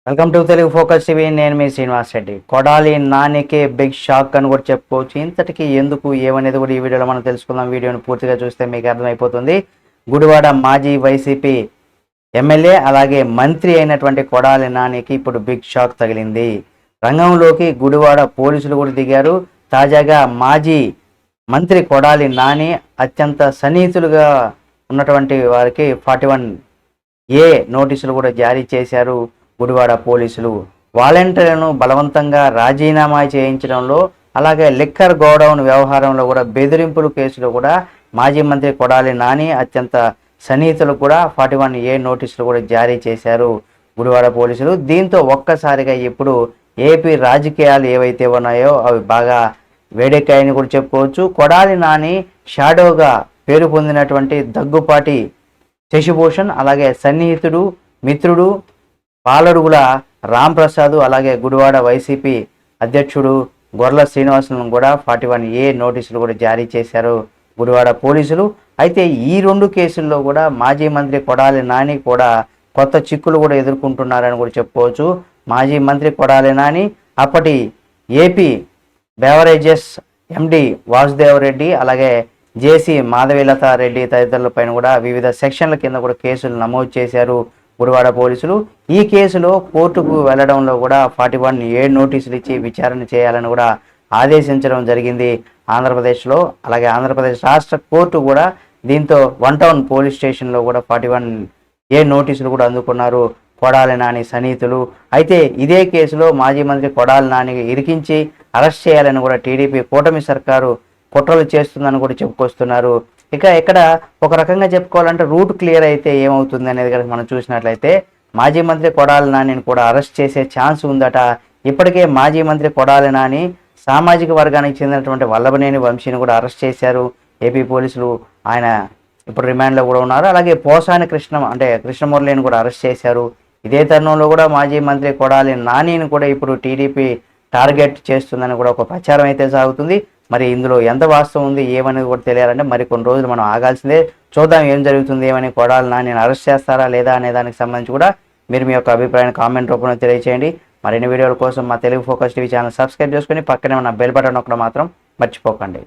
Welcome to Telugu focus TV. నేను మీ Srinivas Reddy. Kodali నానికే big shock అని కూడా చెప్పుకోవచ్చు. ఇంతటికి ఎందుకు ఏమనేది కూడా ఈ వీడియోలో మనం తెలుసుకుందాం. వీడియోని పూర్తిగా చూస్తే మీకు అర్థమైపోతుంది. గుడివాడ మాజీ వైసీపీ ఎమ్మెల్యే అలాగే మంత్రి అయినటువంటి కొడాలి నానికి ఇప్పుడు బిగ్ షాక్ తగిలింది. రంగంలోకి గుడివాడ పోలీసులు కూడా దిగారు. తాజాగా మాజీ మంత్రి కొడాలి నాని అత్యంత సన్నిహితులుగా ఉన్నటువంటి వారికి 41A నోటీసులు కూడా జారీ చేశారు గుడివాడ పోలీసులు. వాలంటీర్లను బలవంతంగా రాజీనామా చేయించడంలో అలాగే లిక్కర్ గోడౌన్ వ్యవహారంలో కూడా బెదిరింపుల కేసులో కూడా మాజీ మంత్రి కొడాలి నాని అత్యంత సన్నిహితులకు కూడా 41A నోటీసులు కూడా జారీ చేశారు గుడివాడ పోలీసులు. దీంతో ఒక్కసారిగా ఇప్పుడు ఏపీ రాజకీయాలు ఏవైతే ఉన్నాయో అవి బాగా వేడెక్కాయని కూడా చెప్పుకోవచ్చు. కొడాలి నాని షాడోగా పేరు పొందినటువంటి దగ్గుపాటి శశిభూషణ్ అలాగే సన్నిహితుడు మిత్రుడు పాలడుగుల రాంప్రసాద్ అలాగే గుడివాడ వైసీపీ అధ్యక్షుడు గొర్ల శ్రీనివాసులను కూడా 41A నోటీసులు కూడా జారీ చేశారు గుడివాడ పోలీసులు. అయితే ఈ రెండు కేసుల్లో కూడా మాజీ మంత్రి కొడాలి నాని కూడా కొత్త చిక్కులు కూడా ఎదుర్కొంటున్నారని కూడా చెప్పుకోవచ్చు. మాజీ మంత్రి కొడాలి నాని అప్పటి ఏపీ బెవరేజెస్ ఎండి వాసుదేవరెడ్డి అలాగే జేసీ మాధవీలత రెడ్డి తదితరులపైన కూడా వివిధ సెక్షన్ల కింద కూడా కేసులు నమోదు చేశారు గుడివాడ పోలీసులు. ఈ కేసులో కోర్టుకు వెళ్లడంలో కూడా 41A నోటీసులు ఇచ్చి విచారణ చేయాలని కూడా ఆదేశించడం జరిగింది ఆంధ్రప్రదేశ్లో. అలాగే ఆంధ్రప్రదేశ్ రాష్ట్ర కోర్టు కూడా దీంతో 1 టౌన్ పోలీస్ స్టేషన్లో కూడా 41A నోటీసులు కూడా అందుకున్నారు కొడాలి నాని సన్నిహితులు. అయితే ఇదే కేసులో మాజీ మంత్రి కొడాలి నాని ఇరికించి అరెస్ట్ చేయాలని కూడా టీడీపీ కూటమి సర్కారు కుట్రలు చేస్తుందని కూడా చెప్పుకొస్తున్నారు. ఇక ఇక్కడ ఒక రకంగా చెప్పుకోవాలంటే రూట్ క్లియర్ అయితే ఏమవుతుంది అనేది కనుక మనం చూసినట్లయితే మాజీ మంత్రి కొడాలి నానిని కూడా అరెస్ట్ చేసే ఛాన్స్ ఉందట. ఇప్పటికే మాజీ మంత్రి కొడాలి నాని సామాజిక వర్గానికి చెందినటువంటి వల్లభనేని వంశీని కూడా అరెస్ట్ చేశారు ఏపీ పోలీసులు. ఆయన ఇప్పుడు రిమాండ్లో కూడా ఉన్నారు. అలాగే పోసాని కృష్ణమురళిని కూడా అరెస్ట్ చేశారు. ఇదే తరుణంలో కూడా మాజీ మంత్రి కొడాలి నానిని కూడా ఇప్పుడు టీడీపీ టార్గెట్ చేస్తుందని కూడా ఒక ప్రచారం అయితే సాగుతుంది. మరి ఇందులో ఎంత వాస్తవం ఉంది ఏమనేది కూడా తెలియాలంటే మరి కొన్ని రోజులు మనం ఆగాల్సిందే. చూద్దాం ఏం జరుగుతుంది, ఏమని కొడాలి నానిని అరెస్ట్ చేస్తారా లేదా అనే దానికి సంబంధించి కూడా మీరు మీ యొక్క అభిప్రాయాన్ని కామెంట్ రూపంలో తెలియజేయండి. మరిన్ని వీడియోల కోసం మా Telugu focus TV channel subscribe చేసుకుని పక్కనే ఉన్న బెల్ బటన్ నొక్కడం మాత్రం మర్చిపోకండి.